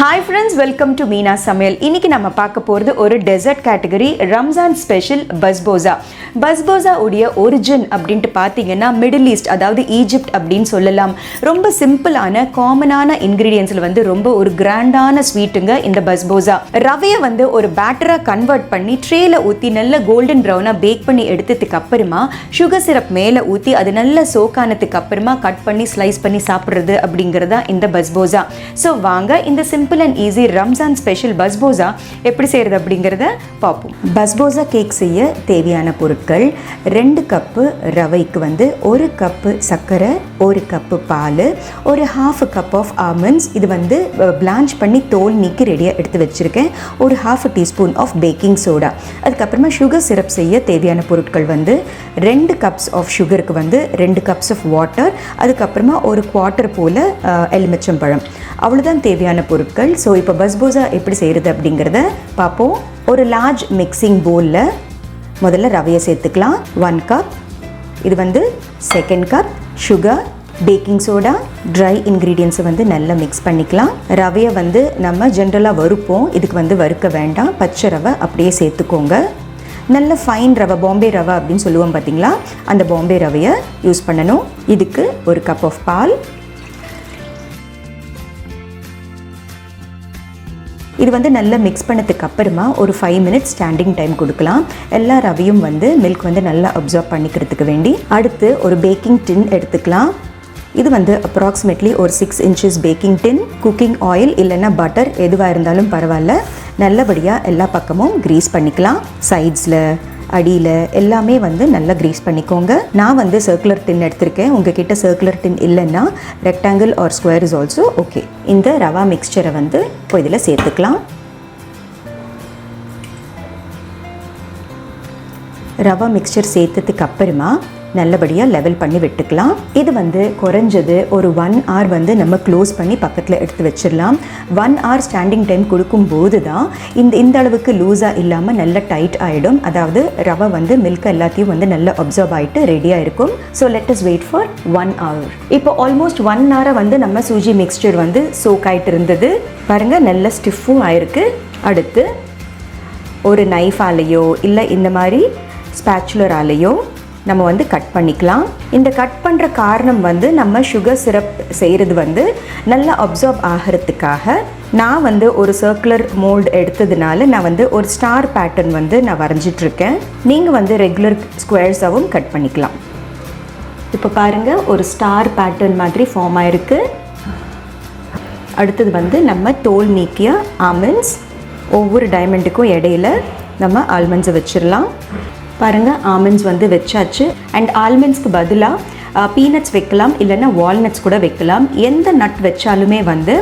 Hi friends, welcome to Meena Samayal. இன்னைக்கு நம்ம பார்க்க போறது ஒரு dessert category Ramzan special Basbousa. Basbousa உடைய origin அப்படினு பாத்தீங்கன்னா மிடில் ஈஸ்ட் அதாவது ஈஜிப்ட் அப்படினு சொல்லலாம். ரொம்ப சிம்பிளான காமனான இன்கிரிடியன்ட்ஸ்ல வந்து ரொம்ப ஒரு கிராண்டான ஸ்வீட்டுங்க இந்த Basbousa. ரவையை வந்து ஒரு பேட்டரா கன்வர்ட் பண்ணி ட்ரேல ஊத்தி நல்ல கோல்டன் பிரவுனா பேக் பண்ணி எடுத்ததுக்கு அப்புறமா சுகர் சிரப் மேல ஊத்தி அது நல்ல சோக்கானதுக்கு அப்புறமா கட் பண்ணி ஸ்லைஸ் பண்ணி சாப்பிடுறது அப்படிங்கறதா இந்த Basbousa. சோ வாங்க இந்த simple and easy Ramzan special Basbousa எப்படி செய்யறது அப்படிங்கறத பாப்போம். Basbousa கேக் செய்ய தேவையான பொருட்கள் 2 கப் ரவைக்கு வந்து 1 கப் சர்க்கரை, 1 கப் பால், ஒரு 1/2 கப் ஆஃப் ஆல்மண்ட்ஸ், இது வந்து பிளான்ச் பண்ணி தோல் நீக்கி ரெடியா எடுத்து வச்சிருக்கேன், ஒரு 1/2 டீஸ்பூன் ஆஃப் பேக்கிங் சோடா. அதுக்கு அப்புறமா சுகர் சிரப் செய்ய தேவையான பொருட்கள் வந்து 2 கப்ஸ் ஆஃப் சுகருக்கு வந்து 2 கப்ஸ் ஆஃப் வாட்டர், அதுக்கு அப்புறமா ஒரு 1/4 போல எலுமிச்சம்பழம். அவ்வளவுதான் தேவையான பொருட்கள். ஸோ இப்போ Basbousa எப்படி செய்கிறது அப்படிங்கிறத பார்ப்போம். ஒரு லார்ஜ் மிக்சிங் பவுலில் முதல்ல ரவையை சேர்த்துக்கலாம். 1 கப், இது வந்து 2nd cup sugar, baking soda, dry இன்க்ரீடியன்ஸை வந்து நல்லா மிக்ஸ் பண்ணிக்கலாம். ரவையை வந்து நம்ம ஜென்ரலாக வறுப்போம், இதுக்கு வந்து வறுக்க வேண்டாம், பச்சை ரவை அப்படியே சேர்த்துக்கோங்க. நல்ல ஃபைன் ரவை, பாம்பே ரவை அப்படின்னு சொல்லுவோம் பார்த்தீங்களா, அந்த பாம்பே ரவையை யூஸ் பண்ணணும். இதுக்கு 1 கப் ஆஃப் பால். இது வந்து நல்லா மிக்ஸ் பண்ணதுக்கு அப்புறமா ஒரு 5 மினிட்ஸ் ஸ்டாண்டிங் டைம் கொடுக்கலாம். எல்லா ரவையும் வந்து மில்க் வந்து நல்லா அப்சார்ப் பண்ணிக்கிறதுக்கு வேண்டி. அடுத்து ஒரு பேக்கிங் டின் எடுத்துக்கலாம். இது வந்து அப்ராக்சிமேட்லி ஒரு 6 இன்ச்சஸ் பேக்கிங் டின். குக்கிங் ஆயில் இல்லைன்னா பட்டர் எதுவாக இருந்தாலும் பரவாயில்ல, நல்லபடியாக எல்லா பக்கமும் கிரீஸ் பண்ணிக்கலாம். சைட்ஸில், அடியில் எல்லாமே வந்து நல்லா கிரீஸ் பண்ணிக்கோங்க. நான் வந்து சர்க்குலர் டின் எடுத்திருக்கேன், உங்ககிட்ட சர்க்குலர் டின் இல்லைன்னா rectangle or square is also okay. இந்த ரவா மிக்சரை வந்து இப்போ இதில் சேர்த்துக்கலாம். ரவா மிக்சர் சேர்த்ததுக்கு அப்புறமா நல்லபடியாக லெவல் பண்ணி விட்டுக்கலாம். இது வந்து குறைஞ்சது ஒரு 1 hour வந்து நம்ம க்ளோஸ் பண்ணி பக்கத்தில் எடுத்து வச்சிடலாம். 1 hour ஸ்டாண்டிங் டைம் கொடுக்கும்போது தான் இந்த அளவுக்கு லூஸாக இல்லாமல் நல்லா டைட் ஆகிடும். அதாவது ரவை வந்து மில்க் எல்லாத்தையும் வந்து நல்லா அப்சர்வ் ஆகிட்டு ரெடியாக இருக்கும். So let us wait for 1 hour. இப்போ ஆல்மோஸ்ட் 1 hour வந்து நம்ம சூஜி மிக்ஸ்சர் வந்து சோக் ஆகிட்டு இருந்தது பாருங்கள், நல்ல ஸ்டிஃபும் ஆயிருக்கு. அடுத்து ஒரு நைஃபாலேயோ இல்லை இந்த மாதிரி ஸ்பேச்சுலராலேயோ நம்ம வந்து கட் பண்ணிக்கலாம். இந்த கட் பண்ணுற காரணம் வந்து நம்ம சுகர் சிரப் செய்கிறது வந்து நல்லா அப்சார்ப் ஆகிறதுக்காக. நான் வந்து ஒரு சர்க்குலர் மோல்டு எடுத்ததுனால நான் வந்து ஒரு ஸ்டார் பேட்டர்ன் வந்து நான் வரைஞ்சிட்ருக்கேன். நீங்கள் வந்து ரெகுலர் ஸ்கொயர்ஸாகவும் கட் பண்ணிக்கலாம். இப்போ பாருங்கள், ஒரு ஸ்டார் பேட்டர்ன் மாதிரி ஃபார்ம் ஆயிருக்கு. அடுத்தது வந்து நம்ம தோல் நீக்கிய ஆல்மண்ட்ஸ், ஒவ்வொரு டைமண்டுக்கும் இடையில நம்ம ஆல்மண்ட்ஸை வச்சிடலாம். பாருங்கள், ஆல்மண்ட்ஸ் வந்து வச்சாச்சு. அண்ட் ஆல்மண்ட்ஸ்க்கு பதிலாக பீனட்ஸ் வைக்கலாம், இல்லைன்னா வால்நட்ஸ் கூட வைக்கலாம். எந்த நட் வச்சாலுமே வந்து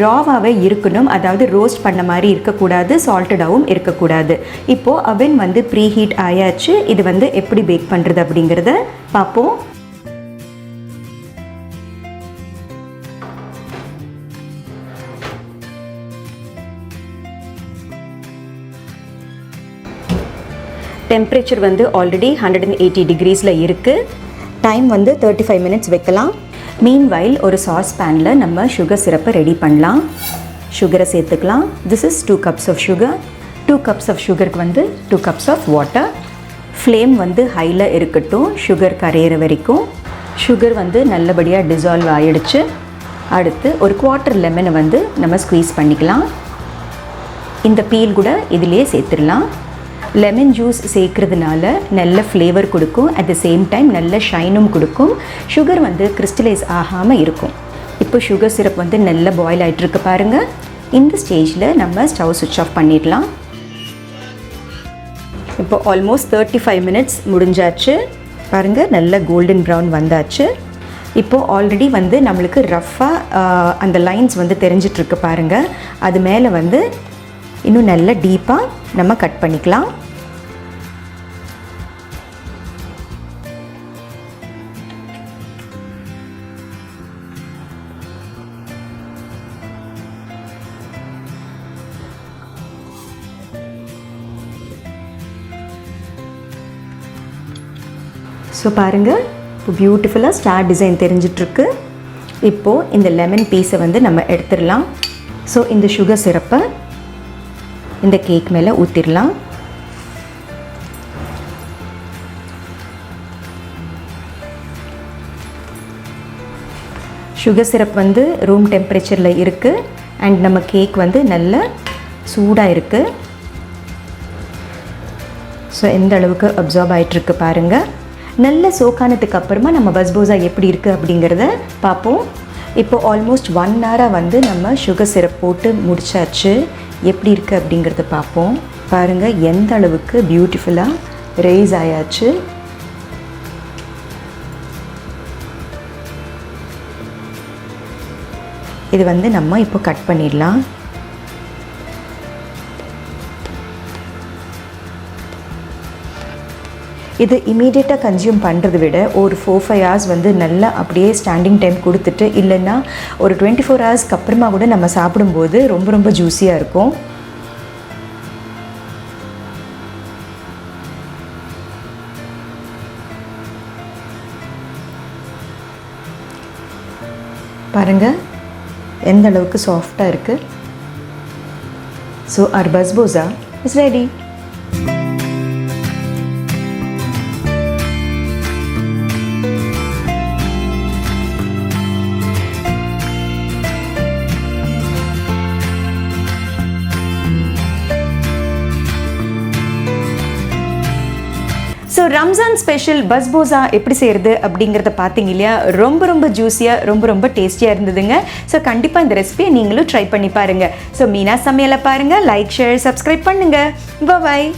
ராவாகவே இருக்கணும், அதாவது ரோஸ்ட் பண்ண மாதிரி இருக்கக்கூடாது, சால்ட்டடாகவும் இருக்கக்கூடாது. இப்போது அவன் வந்து ப்ரீ ஹீட் ஆயாச்சு. இது வந்து எப்படி பேக் பண்ணுறது அப்படிங்கிறத பார்ப்போம். டெம்பரேச்சர் வந்து ஆல்ரெடி 180 டிகிரிஸில் இருக்குது. டைம் வந்து 35 மினிட்ஸ் வைக்கலாம். மீன்வைல் ஒரு சாஸ் பேனில் நம்ம சுகர் சிரப்பை ரெடி பண்ணலாம். சுகரை சேர்த்துக்கலாம். This is 2 cups of sugar. 2 cups of சுகருக்கு வந்து 2 கப்ஸ் ஆஃப் வாட்டர். ஃப்ளேம் வந்து ஹையில் இருக்கட்டும், சுகர் கரையிற வரைக்கும். சுகர் வந்து நல்லபடியாக டிசால்வ் ஆகிடுச்சு. அடுத்து ஒரு 1/4 லெமனை வந்து நம்ம ஸ்க்வீஸ் பண்ணிக்கலாம். இந்த பீல் கூட இதிலேயே சேர்த்துடலாம். லெமன் ஜூஸ் சேர்க்கறதுனால நல்ல ஃப்ளேவர் கொடுக்கும், அட் த சேம் டைம் நல்ல ஷைனும் கொடுக்கும். சுகர் வந்து கிறிஸ்டலைஸ் ஆகாமல் இருக்கும். இப்போ சுகர் சிரப் வந்து நல்ல பாயில் ஆகிட்டுருக்கு பாருங்கள். இந்த ஸ்டேஜில் நம்ம ஸ்டவ் சுவிட்ச் ஆஃப் பண்ணிடலாம். இப்போ ஆல்மோஸ்ட் 35 மினிட்ஸ் முடிஞ்சாச்சு. பாருங்கள், நல்ல கோல்டன் ப்ரௌன் வந்தாச்சு. இப்போது ஆல்ரெடி வந்து நம்மளுக்கு ரஃப்பாக அந்த லைன்ஸ் வந்து தெரிஞ்சிட்ருக்கு பாருங்கள். அது மேலே வந்து இன்னும் நல்ல டீப்பாக நம்ம கட் பண்ணிக்கலாம். ஸோ பாருங்கள், இப்போ பியூட்டிஃபுல்லாக ஸ்டார் டிசைன் தெரிஞ்சிட்ருக்கு. இப்போது இந்த லெமன் பீஸை வந்து நம்ம எடுத்துடலாம். ஸோ இந்த சுகர் சிரப்பை இந்த கேக் மேலே ஊற்றிடலாம். சுகர் சிரப் வந்து ரூம் டெம்பரேச்சரில் இருக்குது அண்ட் நம்ம கேக் வந்து நல்ல சூடாக இருக்குது. ஸோ எந்த அளவுக்கு அப்சார்ப் ஆகிட்டுருக்கு பாருங்கள். நல்ல சோக்கானதுக்கு அப்புறமா நம்ம பஸ்போசா எப்படி இருக்குது அப்படிங்கிறத பார்ப்போம். இப்போ ஆல்மோஸ்ட் 1 hour வந்து நம்ம சுகர் சிரப் போட்டு முடிச்சாச்சு. எப்படி இருக்குது அப்படிங்கிறத பார்ப்போம். பாருங்கள் எந்த அளவுக்கு பியூட்டிஃபுல்லாக ரைஸ் ஆயாச்சு. இது வந்து நம்ம இப்போ கட் பண்ணிடலாம். இது இமீடியட்டாக கன்சியூம் பண்ணுறதை விட ஒரு 4-5 hours வந்து நல்லா அப்படியே ஸ்டாண்டிங் டைம் கொடுத்துட்டு, இல்லைன்னா ஒரு 24 ஹவர்ஸ்க்கு அப்புறமா கூட நம்ம சாப்பிடும்போது ரொம்ப ரொம்ப ஜூஸியாக இருக்கும். பாருங்கள் எந்த அளவுக்கு சாஃப்டாக இருக்குது. So our basbousa is ready. So Ramzan special basbousa எப்படி செய்கிறது அப்படிங்கிறத பார்த்தீங்க இல்லையா? ரொம்ப ரொம்ப ஜூஸியாக ரொம்ப ரொம்ப டேஸ்டியாக இருந்ததுங்க. ஸோ கண்டிப்பாக இந்த ரெசிபியை நீங்களும் ட்ரை பண்ணி பாருங்கள். ஸோ மீனா சமையலை பாருங்கள், லைக் ஷேர் சப்ஸ்கிரைப் பண்ணுங்கள். பாய்.